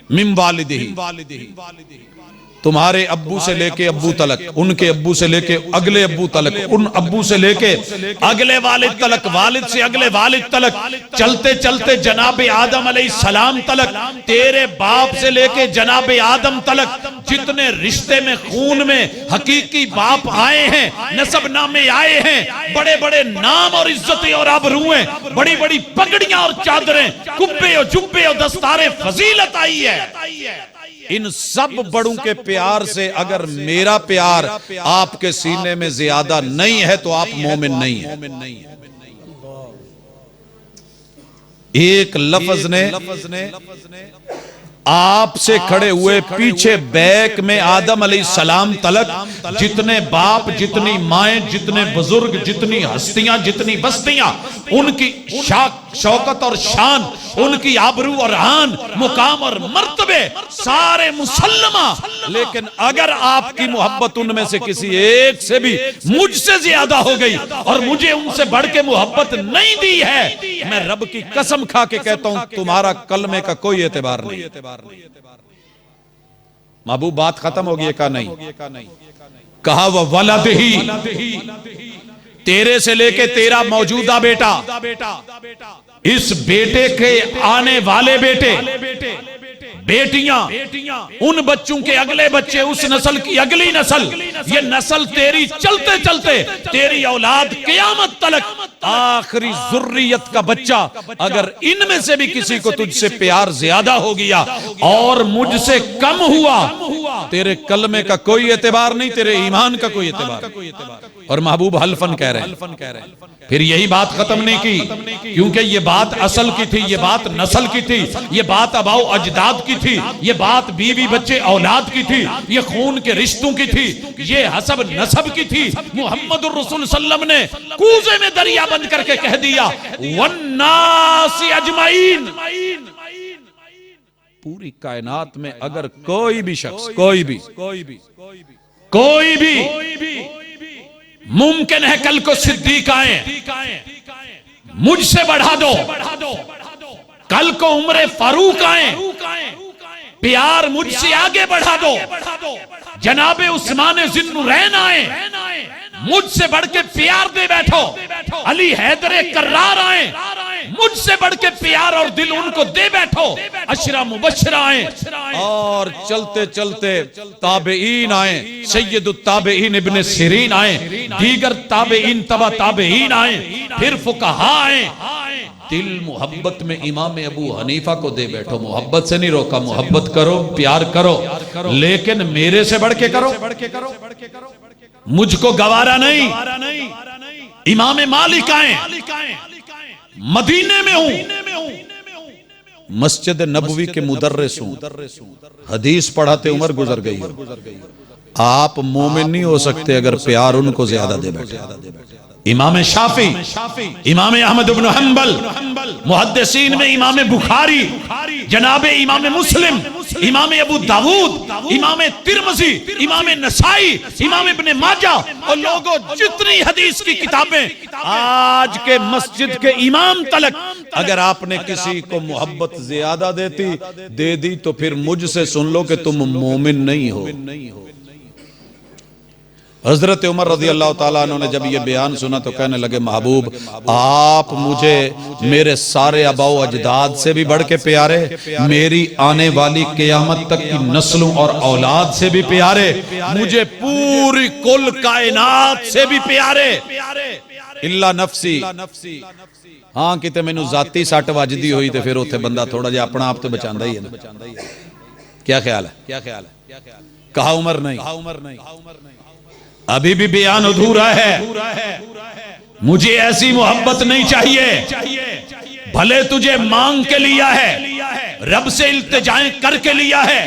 मिन वालिदिही, तुम्हारे अब्बू से लेके अब्बू तलक, उनके अब्बू से लेके अगले अब्बू तलक, उन अब्बू से लेके अगले वालिद तलक, वालिद से अगले वालिद तलक, चलते चलते जनाबे आदम अलैहिस्सलाम तलक, तेरे बाप से लेके जनाबे आदम तलक, जितने रिश्ते में खून में हकीकी बाप आए हैं, नसब नामे आए हैं, बड़े बड़े नाम और इज्जतें और आबरूएं, बड़ी बड़ी पगड़ियां और चादरें, कुब्बे और जुब्बे और दस्तारे फजीलत आई है। इन सब बड़ों के प्यार से अगर मेरा प्यार आपके सीने में ज्यादा नहीं है तो आप मोमिन नहीं है। एक लफ्ज ने आपसे खड़े हुए पीछे बैक में आदम अलैहिस्सलाम तलक जितने बाप, जितनी माएं, जितने बुजुर्ग, जितनी हस्तियां, जितनी बस्तियां, उनकी शौकत और शान, उनकी आबरू और आन, मुकाम और मर्तबे सारे मुसल्लमा। लेकिन अगर आपकी मोहब्बत उनमें से किसी एक से भी मुझसे ज्यादा हो गई और मुझे उनसे बढ़ के मोहब्बत नहीं दी है, मैं रब की कसम खा के कहता हूं तुम्हारा कलमे का कोई एतबार नहीं। महबूब बात खत्म हो गई का नहीं? कहा वह वलदही, तेरे से लेके तेरा मौजूदा बेटा, इस बेटे के आने वाले बेटे, बेटियां, उन बच्चों के अगले बच्चे, उस नस्ल की अगली नस्ल, ये नस्ल तेरी चलते चलते तेरी औलाद क़यामत तलक, आखिरी जुर्रियत का बच्चा, अगर इनमें से भी किसी को तुझसे प्यार ज्यादा हो गया और मुझसे कम हुआ, तेरे कलमे का कोई एतबार नहीं, तेरे ईमान का कोई एतबार। और महबूब हल्फन कह रहे हैं। फिर यही बात खत्म नहीं की, क्योंकि ये बात असल की थी, ये बात नस्ल की थी, ये बात अबाउ अजदाद की थी, ये बात बीवी बच्चे औलाद की थी, ये खून के रिश्तों की थी, ये हसब नसब की थी। मुहम्मदुर रसूल सल्लम ने कूजे में दरिया बंद करके कह दिया, वन्नासी अजमाइन। पूरी कायनात में अगर कोई भी शख्स, कोई भी मुमकिन है कल को सिद्दीक आए, मुझसे बढ़ा दो, कल को उम्र फारूक आए, प्यार मुझसे आगे बढ़ा दो, जनाबे उस्मान ज़िन्नुरैन आए, मुझसे बढ़ के प्यार दे बैठो, अली हैदर कर्रार आए, मुझसे बढ़ के प्यार और दिल उनको दे बैठो, अशरा मुबशरा आए, और चलते चलते ताबेईन आए, सैयदुत ताबेईन इब्ने सिरीन आए, दीगर ताबेईन तबा ताबेईन आए, फिर फुकहा आए। दिल मोहब्बत में इमाम अबू हनीफा को दे बैठो। मोहब्बत से नहीं रोका, मोहब्बत करो, प्यार करो, लेकिन मेरे से बढ़ के करो, मुझको गवारा नहीं। इमाम मालिक आए, मदीने में हूं, मस्जिद नबवी के मुदर्रिस हूं, हदीस पढ़ाते उम्र गुजर गई है। आप मोमिन नहीं हो सकते अगर प्यार उनको ज्यादा दे बैठे। इमाम शाफी, इमाम अहमद इब्न हंबल, मुहद्दिसीन में इमाम बुखारी, जनाबे इमाम मुस्लिम, इमाम अबू दाऊद, इमाम तिरमिज़ी, इमाम नसाई, इमाम इब्ने माजा, और लोगों जितनी हदीस की किताबें, आज के मस्जिद के इमाम तलक अगर आपने किसी को मोहब्बत ज्यादा दे दी तो फिर मुझसे सुन लो कि तुम मोमिन नहीं हो। हजरत उमर रज़ी अल्लाह ताला अन्हु ने जब ये बयान सुना तो कहने लगे, महबूब आप मुझे मेरे सारे आबाओ अजदाद से भी बढ़ के प्यारे, मेरी आने वाली क़यामत तक की नस्लों और औलाद से भी प्यारे, मुझे पूरी कुल कायनात से भी प्यारे, इल्ला नफसी। हाँ किते मैनू जाती सट वजदी हुई तो फिर उत्थे बंदा थोड़ा जिहा अपना आप तो बचांदा ही है ना। क्या ख्याल है? कहा उमर नहीं, अभी भी बयान अधूरा है। मुझे ऐसी मोहब्बत नहीं चाहिए, भले तुझे मांग के लिया है, रब से इल्तिजाएं करके लिया है,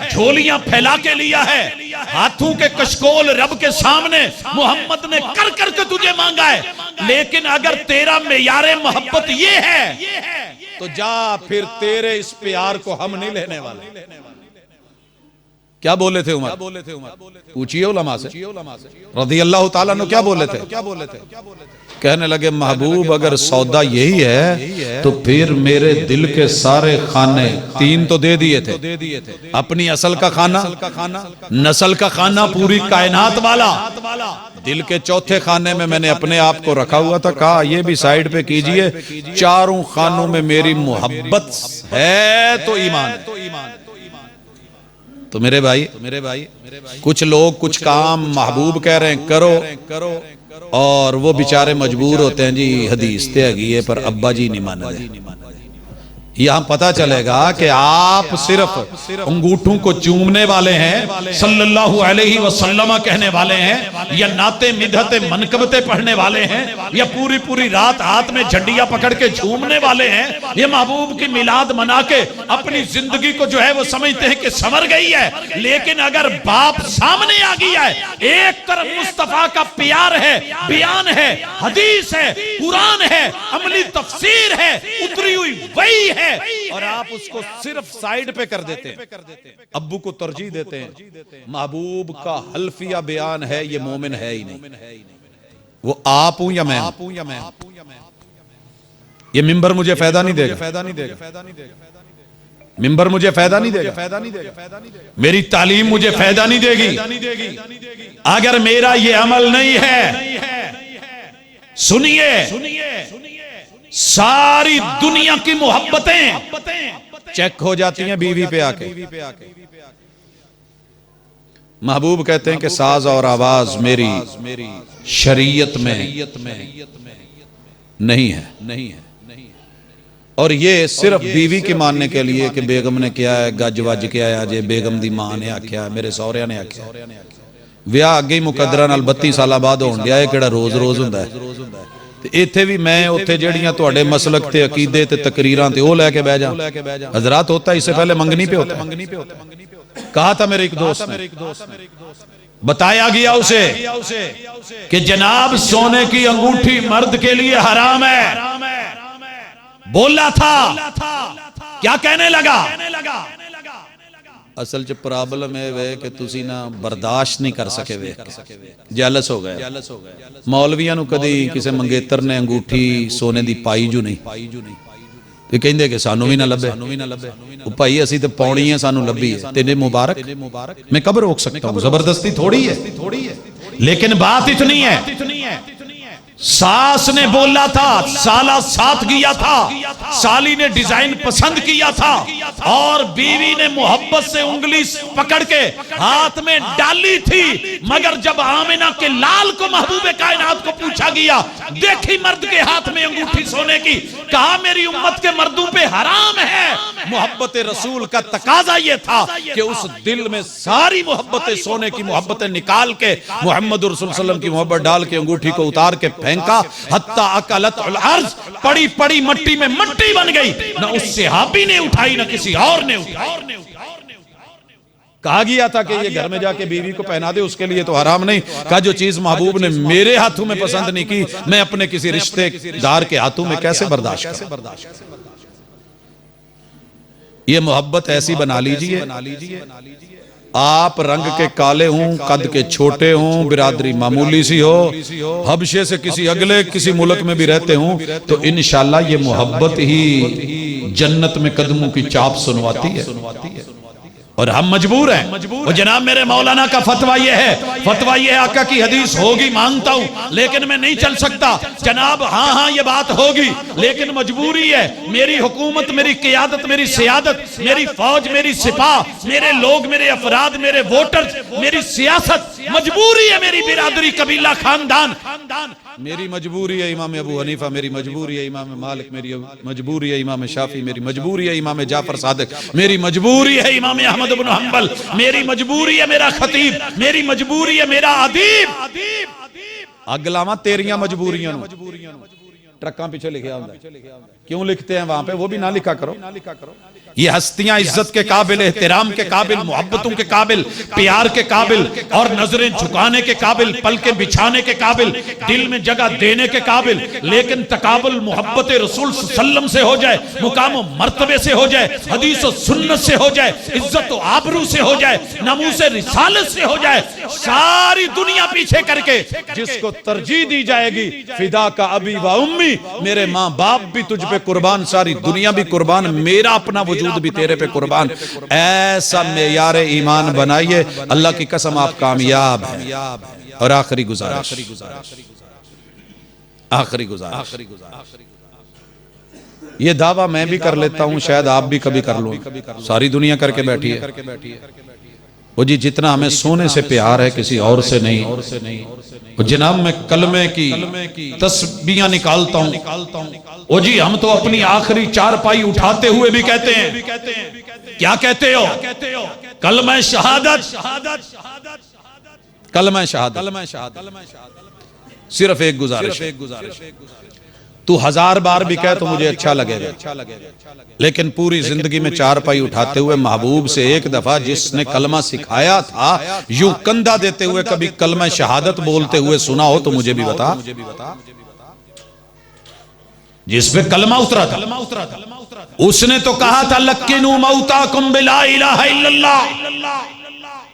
झोलियां फैला के लिया है, हाथों के कशकोल रब के सामने मोहम्मद ने कर करके तुझे मांगा है, लेकिन अगर तेरा मेयारे मोहब्बत ये है तो जा फिर तेरे इस प्यार को हम नहीं लेने वाले। क्या बोले थे उमर? पूछिए उलमा से, रज़ी अल्लाह ताला अन्हु क्या बोले थे? कहने लगे, महबूब अगर सौदा यही है तो फिर मेरे दिल के सारे खाने, 3 तो दे दिए थे, अपनी असल का खाना, नस्ल का खाना, पूरी कायनात वाला, दिल के चौथे खाने में मैंने अपने आप को रखा हुआ था, कहा ये भी साइड पे कीजिए, चारों खानों में मेरी मोहब्बत है तो ईमान है। तो मेरे भाई कुछ लोग कुछ काम महबूब कह रहे हैं करो, और वो बेचारे मजबूर होते हैं जी हदीस ते हैगी है पर अब्बा जी नहीं मान रहे। यहां पता चलेगा कि आप सिर्फ अंगूठों को चूमने वाले हैं, सल्लल्लाहु अलैहि वसल्लम कहने वाले हैं, या नाते मिधते मनकबते पढ़ने वाले हैं, या पूरी पूरी रात हाथ में झंडियां पकड़ के झूमने वाले हैं, ये महबूब की मिलाद मना के अपनी जिंदगी को जो है वो समझते हैं कि संवर गई है। लेकिन अगर बाप सामने आ गया है, एक तरफ मुस्तफा का प्यार है, बयान है, हदीस है, कुरान है, अमली तफसीर है, उतरी हुई वही है, और आप उसको सिर्फ साइड पे कर देते हैं, अब्बू को तरजीह देते हैं। महबूब का हल्फिया बयान है, ये मोमिन है ही नहीं। वो आप हूं या मैं, ये मिंबर मुझे फायदा नहीं देगा, मिंबर मुझे फायदा नहीं देगा, मेरी तालीम मुझे फायदा नहीं देगी अगर मेरा ये अमल नहीं है। सुनिए, सारी दुनिया की मोहब्बतें चेक हो जाती हैं बीवी पे आके। महबूब कहते हैं कि साज और आवाज मेरी शरीयत में नहीं है, और ये सिर्फ बीवी के मानने के लिए कि बेगम ने क्या है, गज वज के आया जे, बेगम दी मां ने आख्या, मेरे सौहरिया ने आख्या, विआह अगे ही मुकदरा नाल 32 साल बाद होण दिया, किहड़ा रोज रोज हुंदा है। इत्थे भी मैं उत्थे जेड़ियां तुहाडे मसलक ते अकीदे ते तकरीरां ते ओ लेके बैठ जा। हजरात होता इससे पहले मंगनी पे होता। कहा था मेरे एक दोस्त ने, बताया गया उसे कि जनाब सोने की अंगूठी मर्द के लिए हराम है। बोला था, क्या कहने लगा? असल च प्रॉब्लम है कि तुसी ना बर्दाश्त नहीं कर सके, वे जैलस हो गए। मौलवियां नूं कदी किसी मंगेतर ने अंगूठी सोने दी पाई जू नहीं, ते कहंदे कि सानू भी ना लभे। ओ भाई असी ते पौनी है, सानू लभी है, तेने मुबारक, मैं कब रोक सकता हूं? जबरदस्ती थोड़ी है। लेकिन बात इतनी है, सास ने बोला था, साला साथ गया था, साली ने डिजाइन पसंद किया था, और बीवी ने मोहब्बत से उंगली पकड़ के हाथ में डाली थी, मगर जब आमिना के लाल को महबूबे कायनात को पूछा गया, देखी मर्द के हाथ में अंगूठी सोने की, कहा मेरी उम्मत के मर्दों पे हराम है। मोहब्बत रसूल का तकाजा ये था कि उस दिल में सारी मोहब्बतें, सोने की मोहब्बतें निकाल के मोहम्मद रसूल सल्लल्लाहु अलैहि वसल्लम की मोहब्बत डाल के अंगूठी को उतार के फेंका, हत्ता अकलत अल अर्ज, पड़ी पड़ी मट्टी में मट्टी बन गई, ना उस सहाबी ने उठाई ना किसी और ने उठाई। कहा गया था कि ये घर में जाके बीवी को पहना दे, उसके लिए तो हराम नहीं। कहा जो चीज महबूब ने मेरे हाथों में पसंद नहीं की, मैं अपने किसी रिश्तेदार के हाथों में कैसे बर्दाश्त करूं? ये मोहब्बत ऐसी बना लीजिए, आप रंग के काले हों, कद के छोटे हों, बिरादरी मामूली सी हो, हबशे से किसी अगले किसी मुल्क में भी रहते हों, तो इंशाल्लाह ये मोहब्बत ही जन्नत में कदमों की चाप सुनवाती है। और हम मजबूर हैं। वो जनाब मेरे मौलाना का फतवा ये है आका की हदीस होगी मानता हूं, लेकिन मैं नहीं चल सकता। जनाब हाँ ये बात होगी, लेकिन मजबूरी है। मेरी हुकूमत, मेरी क़ियादत, मेरी सियादत, मेरी फौज, मेरी सिपाह, मेरे लोग, मेरे अफराद, मेरे वोटर्स, मेरी सियासत, मजबूरी है। मेरी बिरादरी, कबीला, खानदान, मेरी मजबूरी है इमाम अबू हनीफा, मेरी मजबूरी है इमाम मालिक, मेरी मजबूरी है इमाम शाफी, मेरी मजबूरी है इमाम जाफर सादिक, मेरी मजबूरी है इमाम अहमद इब्न हंबल, मेरी मजबूरी है मेरा खतीब, मेरी मजबूरी है मेरा अदीब। अग लावा तेरियां मजबूरियां ट्रकों पीछे लिखे क्यों लिखते हैं वहां पे, वो भी ना लिखा करो। ये हस्तियां इज्जत के काबिल, एहतराम के काबिल, मोहब्बतों के काबिल, प्यार के काबिल और नजरें झुकाने के काबिल, पलके बिछाने के काबिल, दिल में जगह देने के काबिल, लेकिन तकाबुल मोहब्बत रसूल सल्लम से हो जाए, मुकाम मर्तबे से हो जाए, हदीस और सुन्नत से हो जाए, इज्जत और आबरू से हो जाए, नमूस रिसालत से हो जाए, सारी दुनिया पीछे करके जिसको तरजीह दी जाएगी, फिदा का अबी व उम्मी, मेरे माँ बाप भी तुझ पे कुर्बान, सारी दुनिया भी कुर्बान, मेरा अपना वजूद भी तेरे पे कुर्बान। ऐसा मेयार ईमान बनाइए, अल्लाह की कसम आप कामयाब हैं। और आखिरी गुजारिश, ये दावा मैं भी कर लेता हूं, शायद आप भी कभी कर लो, सारी दुनिया करके बैठी है। वो जी जितना हमें सोने से प्यार है किसी और से नहीं। वो जनाब मैं कलमे की तस्बीहां निकालता हूं। ओ जी हम तो अपनी आखिरी चारपाई उठाते हुए भी कहते हैं, क्या कहते हो? कलमा शहादत, कलमा शहादत। सिर्फ एक गुजारिश, तू 1000 बार भी कहे तो मुझे अच्छा लगेगा, लेकिन पूरी जिंदगी में चारपाई उठाते हुए महबूब से एक दफा जिसने कलमा सिखाया था यूं कंधा देते हुए कभी कलमा शहादत बोलते हुए सुना हो तो मुझे भी बता। जिस पे कलमा उतरा था उसने तो कहा था लक्किनू मौताकुम बिला इलाहा इल्लल्लाह।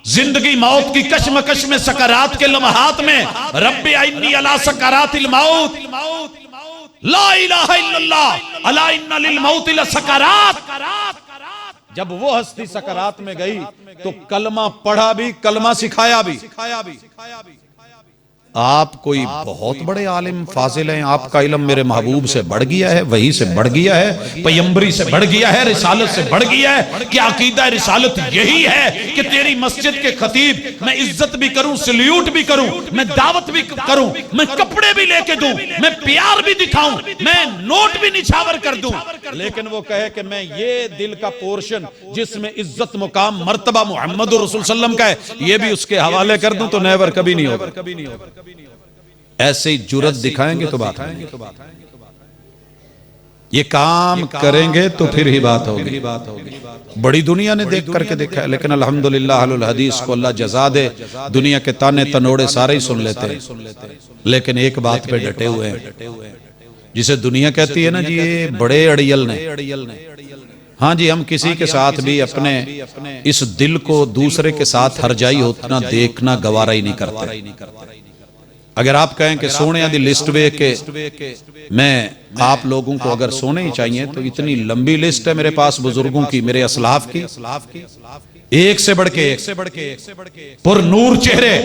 जिंदगी मौत की कश्मकश में, सकरात के लम्हात में, रब्बी इन्नी अला सकरातिल मौत ला इलाहा इल्लल्लाह अला इन्ना लिल मौत लसकरात। जब वो हस्ती सकरात में गई तो कलमा पढ़ा भी, कलमा सिखाया भी। आप कोई बहुत बड़े आलिम फाजिल हैं, आपका इल्म मेरे महबूब से बढ़ गया है, वही से बढ़ गया है, पैगंबरी से बढ़ गया है, रिसालत से बढ़ गया है। क्या अकीदा रिसालत यही है कि तेरी मस्जिद के खतीब मैं इज्जत भी करूं, सल्यूट भी करूं, मैं दावत भी करूं, मैं कपड़े भी लेके दूं, मैं प्यार भी दिखाऊं, मैं नोट भी निछावर कर दूं, लेकिन वो कहे कि मैं ये दिल का पोर्शन जिसमें इज्जत, मुकाम, मर्तबा मोहम्मद रसूल सल्लम का है, ये भी उसके हवाले कर दूं, तो नेवर कभी नहीं होगा। ऐसे ही जुर्रत दिखाएंगे तो बात होगी, ये काम करेंगे तो फिर ही बात होगी। बड़ी दुनिया ने देख करके देखा है, लेकिन अल्हम्दुलिल्लाह अहलुल हदीस को अल्लाह जज़ा दे, दुनिया के ताने तनोड़े सारे ही सुन लेते हैं, लेकिन एक बात पे डटे हुए हैं, जिसे दुनिया कहती है ना जी ये बड़े अड़ियल ने। हाँ जी, हम किसी के साथ भी अपने इस दिल को दूसरे के साथ हरजाई होना देखना गवारा ही नहीं करते। अगर आप कहें कि सोने दी लिस्ट वे के मैं आप लोगों को अगर सोने ही चाहिए तो इतनी लंबी लिस्ट है मेरे पास बुजुर्गों की, मेरे असलाफ की, एक से बढ़ के पुर नूर चेहरे,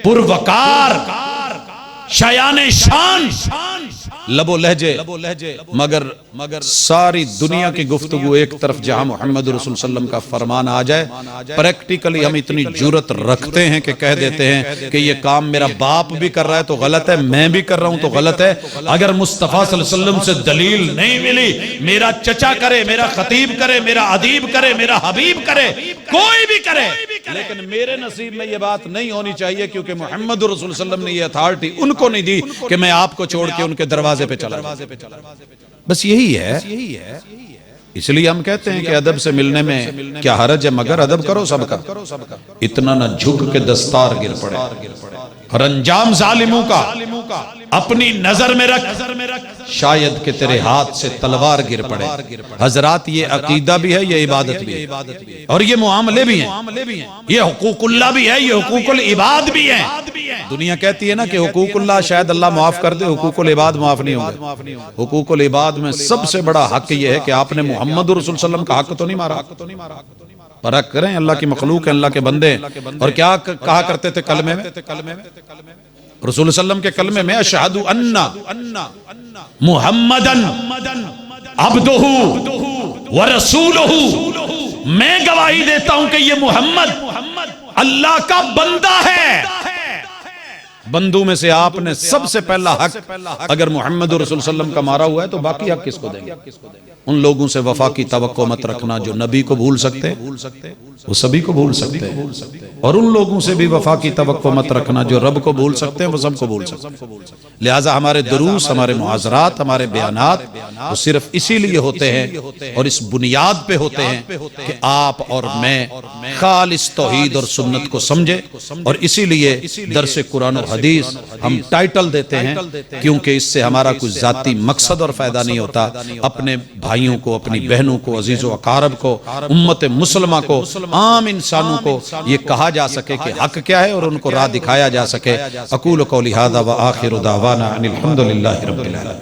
पुर वकार, शायाने शान, लबो लहजे, मगर सारी दुनिया की गुफ्तगू एक तरफ जहां मोहम्मद रसूल सल्लम का फरमान आ जाए, प्रैक्टिकली हम इतनी जुरत रखते हैं कि कह देते हैं कि ये काम मेरा बाप भी कर रहा है तो गलत है, मैं भी कर रहा हूं तो गलत है। अगर मुस्तफा सल्लल्लाहु अलैहि वसल्लम से दलील नहीं मिली, मेरा चचा करे, मेरा खतीब करे, मेरा अदीब करे, मेरा हबीब करे, कोई भी करे, लेकिन मेरे नसीब में ये बात नहीं होनी चाहिए, क्योंकि मोहम्मद रसूल सल्लम ने ये अथॉरिटी उनको नहीं दी कि मैं आपको छोड़ के उनके दरवाजे पे चला। बस यही है। इसलिए हम कहते हैं कि अदब से मिलने में क्या हरज है, मगर अदब करो सबका, इतना न झुक के दस्तार गिर पड़े। और अंजाम जालिमों का अपनी नजर में रख, शायद कि तेरे हाथ से तलवार गिर पड़े। हजरात ये अकीदा भी है, ये इबादत भी है, और ये मुआमले भी हैं, ये हुकूकुल्लाह भी है, ये हुकूकुल इबाद भी है। दुनिया कहती है ना कि हुकूकुल्लाह शायद अल्लाह माफ कर दे, हुकूकुल इबाद माफ नहीं होंगे। हुकूकुल इबाद में सबसे बड़ा हक ये है कि आपने मोहम्मद रसूल सल्लम का हक तो नहीं मारा। परख करें, अल्लाह की मखलूक है, अल्लाह के बंदे हैं। और क्या कहा करते थे कलमे में? रसूल सल्लम के कलमे में अशहदु अन्ना मुहम्मदन अब्दुहु व रसूलुहु, मैं गवाही देता हूं कि ये मोहम्मद अल्लाह का बंदा है। बंदू में से आपने सबसे पहला हक अगर मोहम्मद रसूल सल्लम का मारा हुआ है तो बाकी हक किसको देंगे? उन लोगों से वफा की तवक्को मत रखना जो नबी को भूल सकते हैं, वो सभी को भूल सकते हैं। और उन लोगों से भी वफा की तवक्को मत रखना जो रब को भूल सकते हैं, वो सबको भूल सकते हैं। लिहाजा हमारे दुरूस, हमारे मुहाज़रात, हमारे बयानात वो सिर्फ इसीलिए होते हैं और इस बुनियाद पे होते हैं कि आप और मैं खालिस तौहीद और सुन्नत को समझे। और इसीलिए दरसे कुरान और हदीस हम टाइटल देते हैं, क्योंकि इससे हमारा कुछ जाती मकसद और फायदा नहीं होता। अपने भाइयों को, अपनी बहनों को, अजीज़ों अकारब को, उम्मत मुसलमा को, आम इंसानों को ये कहा जा सके कि हक क्या है और उनको राह दिखाया जा सके। अकूल कौली हाज़ा व आखिरु दावाना अनिल हम्दुलिल्लाहि रब्बिल आलमीन।